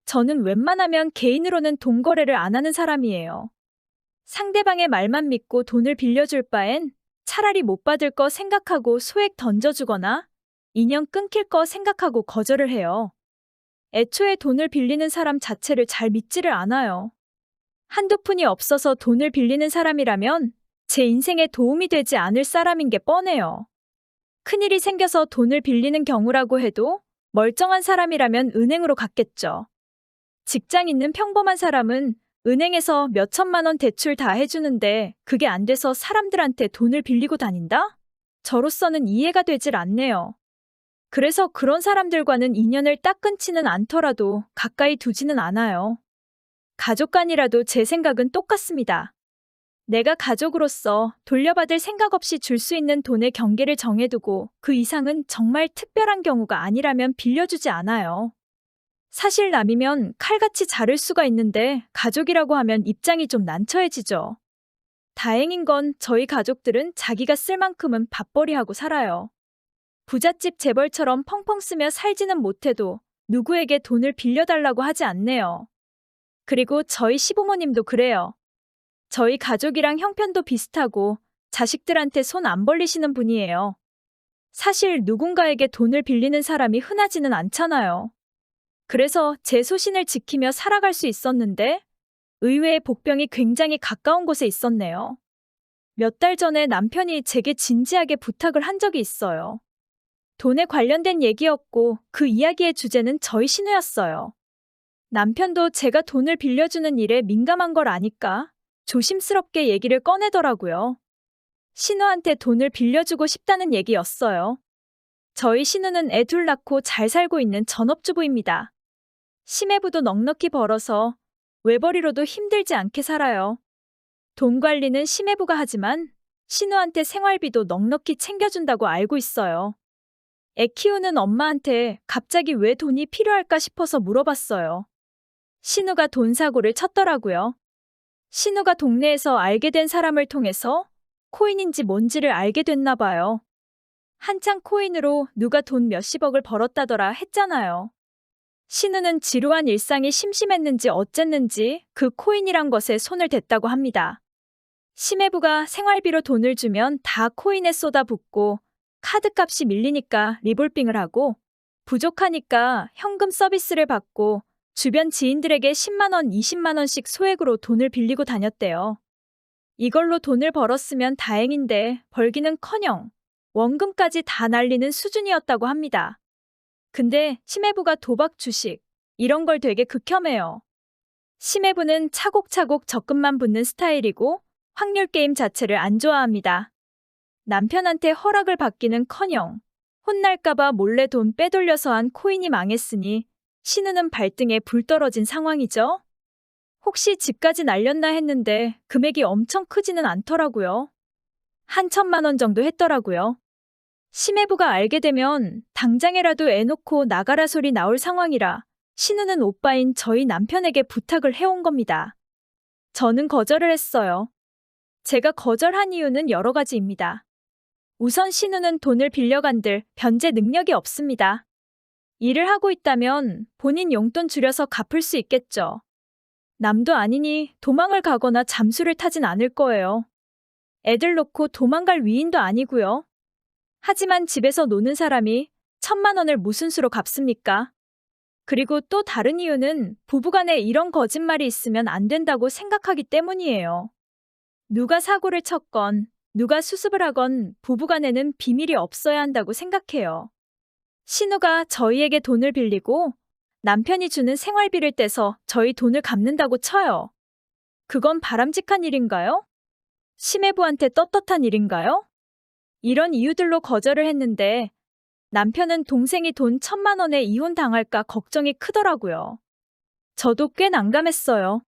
저는 웬만하면 개인으로는 돈 거래를 안 하는 사람이에요. 상대방의 말만 믿고 돈을 빌려줄 바엔 차라리 못 받을 거 생각하고 소액 던져주거나 인연 끊길 거 생각하고 거절을 해요. 애초에 돈을 빌리는 사람 자체를 잘 믿지를 않아요. 한두 푼이 없어서 돈을 빌리는 사람이라면 제 인생에 도움이 되지 않을 사람인 게 뻔해요. 큰일이 생겨서 돈을 빌리는 경우라고 해도 멀쩡한 사람이라면 은행으로 갔겠죠. 직장 있는 평범한 사람은 은행에서 몇 천만 원 대출 다 해주는데 그게 안 돼서 사람들한테 돈을 빌리고 다닌다? 저로서는 이해가 되질 않네요. 그래서 그런 사람들과는 인연을 딱 끊지는 않더라도 가까이 두지는 않아요. 가족 간이라도 제 생각은 똑같습니다. 내가 가족으로서 돌려받을 생각 없이 줄 수 있는 돈의 경계를 정해두고 그 이상은 정말 특별한 경우가 아니라면 빌려주지 않아요. 사실 남이면 칼같이 자를 수가 있는데 가족이라고 하면 입장이 좀 난처해지죠. 다행인 건 저희 가족들은 자기가 쓸 만큼은 밥벌이하고 살아요. 부잣집 재벌처럼 펑펑 쓰며 살지는 못해도 누구에게 돈을 빌려달라고 하지 않네요. 그리고 저희 시부모님도 그래요. 저희 가족이랑 형편도 비슷하고 자식들한테 손 안 벌리시는 분이에요. 사실 누군가에게 돈을 빌리는 사람이 흔하지는 않잖아요. 그래서 제 소신을 지키며 살아갈 수 있었는데 의외의 복병이 굉장히 가까운 곳에 있었네요. 몇 달 전에 남편이 제게 진지하게 부탁을 한 적이 있어요. 돈에 관련된 얘기였고 그 이야기의 주제는 저희 신우였어요. 남편도 제가 돈을 빌려주는 일에 민감한 걸 아니까 조심스럽게 얘기를 꺼내더라고요. 신우한테 돈을 빌려주고 싶다는 얘기였어요. 저희 신우는 애 둘 낳고 잘 살고 있는 전업주부입니다. 심해부도 넉넉히 벌어서 외벌이로도 힘들지 않게 살아요. 돈 관리는 심해부가 하지만 신우한테 생활비도 넉넉히 챙겨준다고 알고 있어요. 애 키우는 엄마한테 갑자기 왜 돈이 필요할까 싶어서 물어봤어요. 신우가 돈 사고를 쳤더라고요. 신우가 동네에서 알게 된 사람을 통해서 코인인지 뭔지를 알게 됐나 봐요. 한창 코인으로 누가 돈 몇십억을 벌었다더라 했잖아요. 신우는 지루한 일상이 심심했는지 어쨌는지 그 코인이란 것에 손을 댔다고 합니다. 심해부가 생활비로 돈을 주면 다 코인에 쏟아붓고 카드값이 밀리니까 리볼빙을 하고 부족하니까 현금 서비스를 받고 주변 지인들에게 10만 원, 20만 원씩 소액으로 돈을 빌리고 다녔대요. 이걸로 돈을 벌었으면 다행인데 벌기는커녕 원금까지 다 날리는 수준이었다고 합니다. 근데 심해부가 도박 주식 이런 걸 되게 극혐해요. 심해부는 차곡차곡 적금만 붓는 스타일이고 확률 게임 자체를 안 좋아합니다. 남편한테 허락을 받기는커녕 혼날까봐 몰래 돈 빼돌려서 한 코인이 망했으니 신우는 발등에 불 떨어진 상황이죠. 혹시 집까지 날렸나 했는데 금액이 엄청 크지는 않더라고요. 한 1,000만 원 정도 했더라고요. 심해부가 알게 되면 당장에라도 애 놓고 나가라 소리 나올 상황이라 신우는 오빠인 저희 남편에게 부탁을 해온 겁니다. 저는 거절을 했어요. 제가 거절한 이유는 여러 가지입니다. 우선 신우는 돈을 빌려간들 변제 능력이 없습니다. 일을 하고 있다면 본인 용돈 줄여서 갚을 수 있겠죠. 남도 아니니 도망을 가거나 잠수를 타진 않을 거예요. 애들 놓고 도망갈 위인도 아니고요. 하지만 집에서 노는 사람이 1,000만 원을 무슨 수로 갚습니까? 그리고 또 다른 이유는 부부간에 이런 거짓말이 있으면 안 된다고 생각하기 때문이에요. 누가 사고를 쳤건 누가 수습을 하건 부부간에는 비밀이 없어야 한다고 생각해요. 신우가 저희에게 돈을 빌리고 남편이 주는 생활비를 떼서 저희 돈을 갚는다고 쳐요. 그건 바람직한 일인가요? 심해부한테 떳떳한 일인가요? 이런 이유들로 거절을 했는데 남편은 동생이 돈 1,000만 원에 이혼당할까 걱정이 크더라고요. 저도 꽤 난감했어요.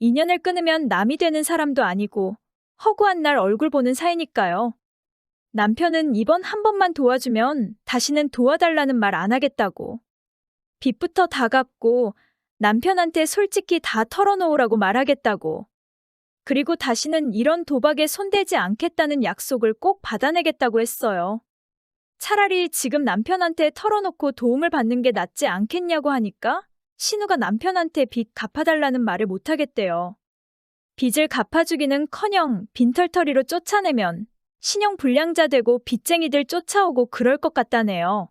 인연을 끊으면 남이 되는 사람도 아니고 허구한 날 얼굴 보는 사이니까요. 남편은 이번 한 번만 도와주면 다시는 도와달라는 말 안 하겠다고. 빚부터 다 갚고 남편한테 솔직히 다 털어놓으라고 말하겠다고. 그리고 다시는 이런 도박에 손대지 않겠다는 약속을 꼭 받아내겠다고 했어요. 차라리 지금 남편한테 털어놓고 도움을 받는 게 낫지 않겠냐고 하니까 신우가 남편한테 빚 갚아달라는 말을 못하겠대요. 빚을 갚아주기는커녕 빈털터리로 쫓아내면 신용불량자 되고 빚쟁이들 쫓아오고 그럴 것 같다네요.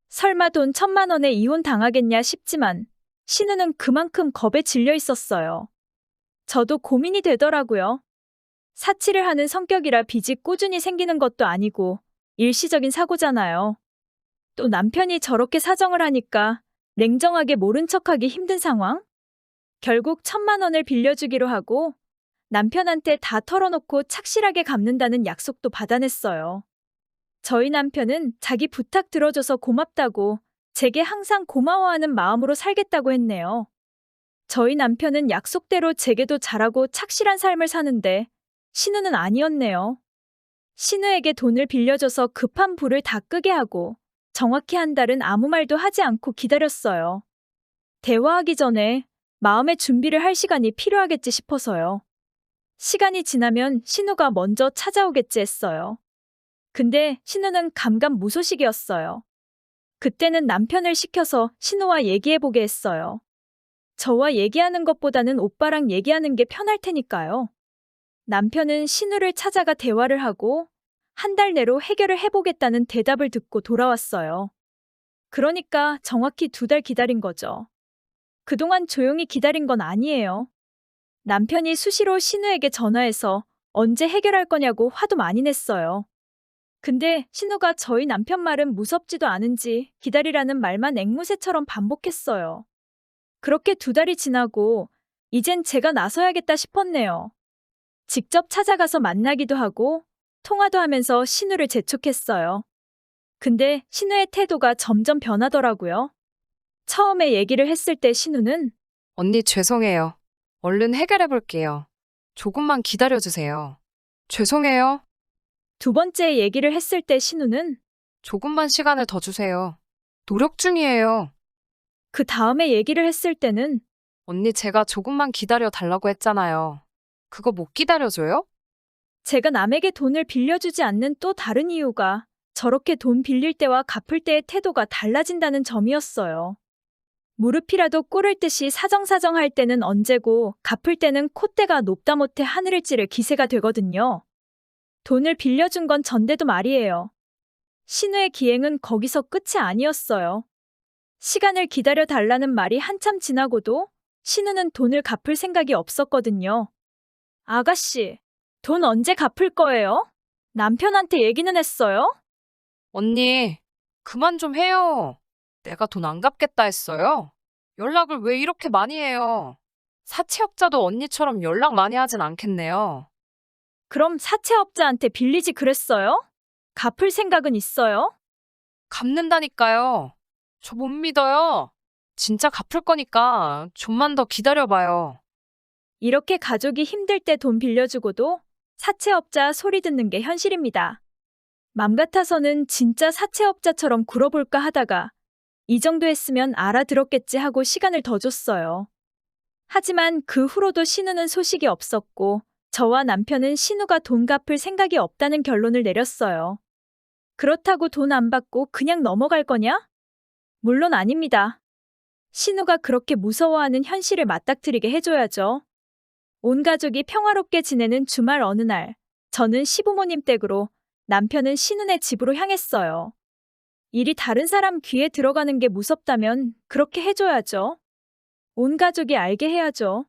설마 돈 1,000만 원에 이혼 당하겠냐 싶지만 신우는 그만큼 겁에 질려 있었어요. 저도 고민이 되더라고요. 사치를 하는 성격이라 빚이 꾸준히 생기는 것도 아니고 일시적인 사고잖아요. 또 남편이 저렇게 사정을 하니까 냉정하게 모른 척하기 힘든 상황? 결국 1,000만 원을 빌려주기로 하고 남편한테 다 털어놓고 착실하게 갚는다는 약속도 받아냈어요. 저희 남편은 자기 부탁 들어줘서 고맙다고 제게 항상 고마워하는 마음으로 살겠다고 했네요. 저희 남편은 약속대로 제게도 잘하고 착실한 삶을 사는데 신우는 아니었네요. 신우에게 돈을 빌려줘서 급한 불을 다 끄게 하고 정확히 한 달은 아무 말도 하지 않고 기다렸어요. 대화하기 전에 마음의 준비를 할 시간이 필요하겠지 싶어서요. 시간이 지나면 신우가 먼저 찾아오겠지 했어요. 근데 신우는 감감무소식이었어요. 그때는 남편을 시켜서 신우와 얘기해보게 했어요. 저와 얘기하는 것보다는 오빠랑 얘기하는 게 편할 테니까요. 남편은 신우를 찾아가 대화를 하고 한 달 내로 해결을 해보겠다는 대답을 듣고 돌아왔어요. 그러니까 정확히 2달 기다린 거죠. 그동안 조용히 기다린 건 아니에요. 남편이 수시로 신우에게 전화해서 언제 해결할 거냐고 화도 많이 냈어요. 근데 신우가 저희 남편 말은 무섭지도 않은지 기다리라는 말만 앵무새처럼 반복했어요. 그렇게 2달이 지나고 이젠 제가 나서야겠다 싶었네요. 직접 찾아가서 만나기도 하고 통화도 하면서 신우를 재촉했어요. 근데 신우의 태도가 점점 변하더라고요. 처음에 얘기를 했을 때 신우는 언니 죄송해요. 얼른 해결해 볼게요. 조금만 기다려주세요. 죄송해요. 2번째 얘기를 했을 때 신우는 조금만 시간을 더 주세요. 노력 중이에요. 그 다음에 얘기를 했을 때는 언니 제가 조금만 기다려 달라고 했잖아요. 그거 못 기다려줘요? 제가 남에게 돈을 빌려주지 않는 또 다른 이유가 저렇게 돈 빌릴 때와 갚을 때의 태도가 달라진다는 점이었어요. 무릎이라도 꿇을 듯이 사정사정 할 때는 언제고 갚을 때는 콧대가 높다 못해 하늘을 찌를 기세가 되거든요. 돈을 빌려준 건 전데도 말이에요. 신우의 기행은 거기서 끝이 아니었어요. 시간을 기다려 달라는 말이 한참 지나고도 신우는 돈을 갚을 생각이 없었거든요. 아가씨, 돈 언제 갚을 거예요? 남편한테 얘기는 했어요? 언니, 그만 좀 해요. 내가 돈 안 갚겠다 했어요. 연락을 왜 이렇게 많이 해요? 사채업자도 언니처럼 연락 많이 하진 않겠네요. 그럼 사채업자한테 빌리지 그랬어요? 갚을 생각은 있어요? 갚는다니까요. 저 못 믿어요. 진짜 갚을 거니까 좀만 더 기다려봐요. 이렇게 가족이 힘들 때 돈 빌려주고도 사채업자 소리 듣는 게 현실입니다. 맘 같아서는 진짜 사채업자처럼 굴어볼까 하다가 이 정도 했으면 알아들었겠지 하고 시간을 더 줬어요. 하지만 그 후로도 신우는 소식이 없었고 저와 남편은 신우가 돈 갚을 생각이 없다는 결론을 내렸어요. 그렇다고 돈 안 받고 그냥 넘어갈 거냐? 물론 아닙니다. 신우가 그렇게 무서워하는 현실을 맞닥뜨리게 해줘야죠. 온 가족이 평화롭게 지내는 주말 어느 날, 저는 시부모님 댁으로, 남편은 신우네 집으로 향했어요. 일이 다른 사람 귀에 들어가는 게 무섭다면 그렇게 해줘야죠. 온 가족이 알게 해야죠.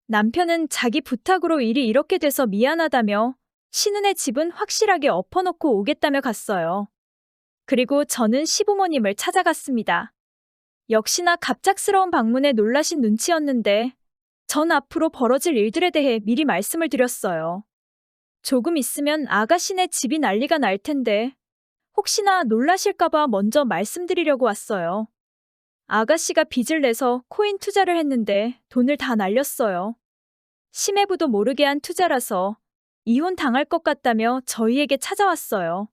남편은 자기 부탁으로 일이 이렇게 돼서 미안하다며 신우네 집은 확실하게 엎어놓고 오겠다며 갔어요. 그리고 저는 시부모님을 찾아갔습니다. 역시나 갑작스러운 방문에 놀라신 눈치였는데 전 앞으로 벌어질 일들에 대해 미리 말씀을 드렸어요. 조금 있으면 아가씨네 집이 난리가 날 텐데 혹시나 놀라실까봐 먼저 말씀드리려고 왔어요. 아가씨가 빚을 내서 코인 투자를 했는데 돈을 다 날렸어요. 심해부도 모르게 한 투자라서 이혼 당할 것 같다며 저희에게 찾아왔어요.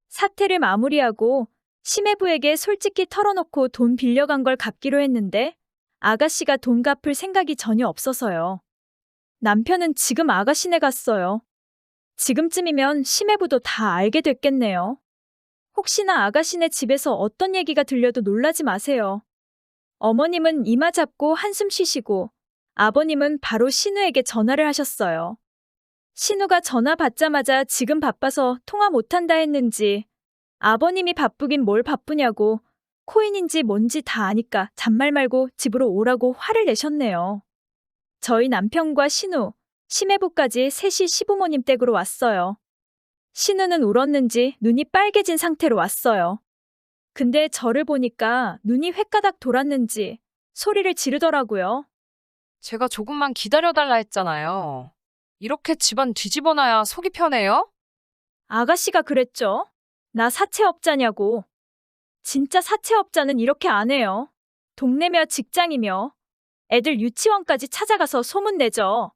사태를 마무리하고 심해부에게 솔직히 털어놓고 돈 빌려간 걸 갚기로 했는데 아가씨가 돈 갚을 생각이 전혀 없어서요. 남편은 지금 아가씨네 갔어요. 지금쯤이면 심해부도 다 알게 됐겠네요. 혹시나 아가씨네 집에서 어떤 얘기가 들려도 놀라지 마세요. 어머님은 이마 잡고 한숨 쉬시고 아버님은 바로 신우에게 전화를 하셨어요. 신우가 전화 받자마자 지금 바빠서 통화 못한다 했는지 아버님이 바쁘긴 뭘 바쁘냐고 코인인지 뭔지 다 아니까 잔말 말고 집으로 오라고 화를 내셨네요. 저희 남편과 신우, 시매부까지 셋이 시부모님 댁으로 왔어요. 신우는 울었는지 눈이 빨개진 상태로 왔어요. 근데 저를 보니까 눈이 횟가닥 돌았는지 소리를 지르더라고요. 제가 조금만 기다려달라 했잖아요. 이렇게 집안 뒤집어놔야 속이 편해요? 아가씨가 그랬죠? 나 사채업자냐고. 진짜 사채업자는 이렇게 안 해요. 동네며 직장이며 애들 유치원까지 찾아가서 소문내죠.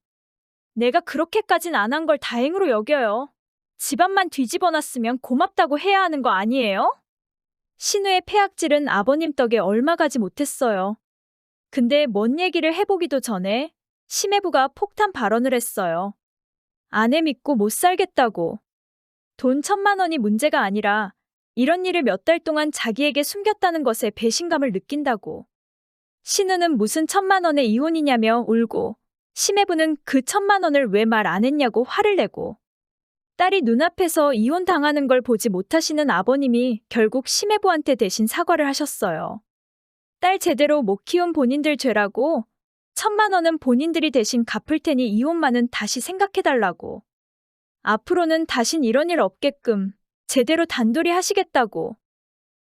내가 그렇게까진 안 한 걸 다행으로 여겨요. 집안만 뒤집어놨으면 고맙다고 해야 하는 거 아니에요? 신우의 폐악질은 아버님 덕에 얼마 가지 못했어요. 근데 뭔 얘기를 해보기도 전에 심해부가 폭탄 발언을 했어요. 아내 믿고 못 살겠다고. 돈 1,000만 원이 문제가 아니라 이런 일을 몇 달 동안 자기에게 숨겼다는 것에 배신감을 느낀다고. 신우는 무슨 1,000만 원의 이혼이냐며 울고 심해부는 그 1,000만 원을 왜 말 안 했냐고 화를 내고 딸이 눈앞에서 이혼당하는 걸 보지 못하시는 아버님이 결국 심해부한테 대신 사과를 하셨어요. 딸 제대로 못 키운 본인들 죄라고 1,000만 원은 본인들이 대신 갚을 테니 이혼만은 다시 생각해달라고. 앞으로는 다신 이런 일 없게끔 제대로 단돌이 하시겠다고.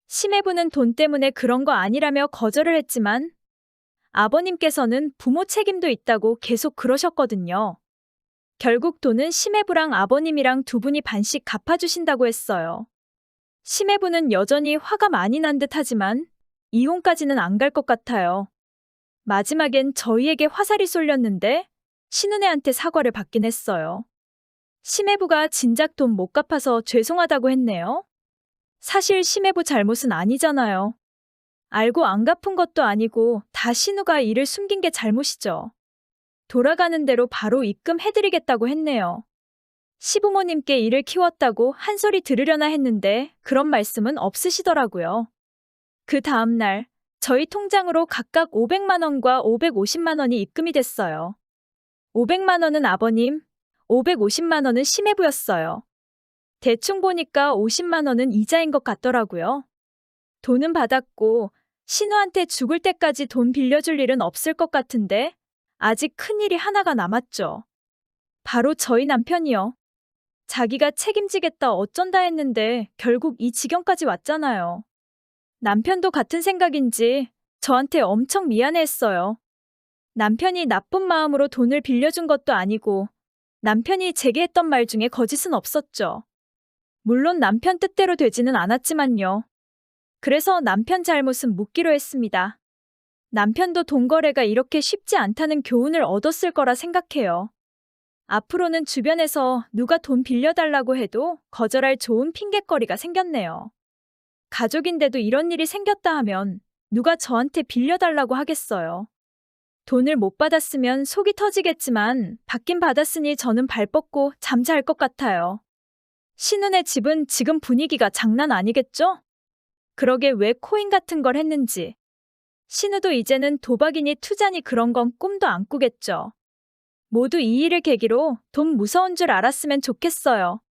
심해부는 돈 때문에 그런 거 아니라며 거절을 했지만 아버님께서는 부모 책임도 있다고 계속 그러셨거든요. 결국 돈은 심해부랑 아버님이랑 두 분이 반씩 갚아주신다고 했어요. 심해부는 여전히 화가 많이 난 듯 하지만 이혼까지는 안 갈 것 같아요. 마지막엔 저희에게 화살이 쏠렸는데 신은혜한테 사과를 받긴 했어요. 심해부가 진작 돈 못 갚아서 죄송하다고 했네요. 사실 심해부 잘못은 아니잖아요. 알고 안 갚은 것도 아니고 다 신우가 일을 숨긴 게 잘못이죠. 돌아가는 대로 바로 입금해드리겠다고 했네요. 시부모님께 일을 키웠다고 한 소리 들으려나 했는데 그런 말씀은 없으시더라고요. 그 다음날 저희 통장으로 각각 500만 원과 550만 원이 입금이 됐어요. 500만 원은 아버님, 550만 원은 심해부였어요. 대충 보니까 50만 원은 이자인 것 같더라고요. 돈은 받았고 신우한테 죽을 때까지 돈 빌려줄 일은 없을 것 같은데 아직 큰 일이 하나가 남았죠. 바로 저희 남편이요. 자기가 책임지겠다 어쩐다 했는데 결국 이 지경까지 왔잖아요. 남편도 같은 생각인지 저한테 엄청 미안해했어요. 남편이 나쁜 마음으로 돈을 빌려준 것도 아니고 남편이 제게 했던 말 중에 거짓은 없었죠. 물론 남편 뜻대로 되지는 않았지만요. 그래서 남편 잘못은 묻기로 했습니다. 남편도 돈 거래가 이렇게 쉽지 않다는 교훈을 얻었을 거라 생각해요. 앞으로는 주변에서 누가 돈 빌려달라고 해도 거절할 좋은 핑곗거리가 생겼네요. 가족인데도 이런 일이 생겼다 하면 누가 저한테 빌려달라고 하겠어요. 돈을 못 받았으면 속이 터지겠지만 받긴 받았으니 저는 발 뻗고 잠잘 것 같아요. 신은의 집은 지금 분위기가 장난 아니겠죠? 그러게 왜 코인 같은 걸 했는지. 신우도 이제는 도박이니 투자니 그런 건 꿈도 안 꾸겠죠. 모두 이 일을 계기로 돈 무서운 줄 알았으면 좋겠어요.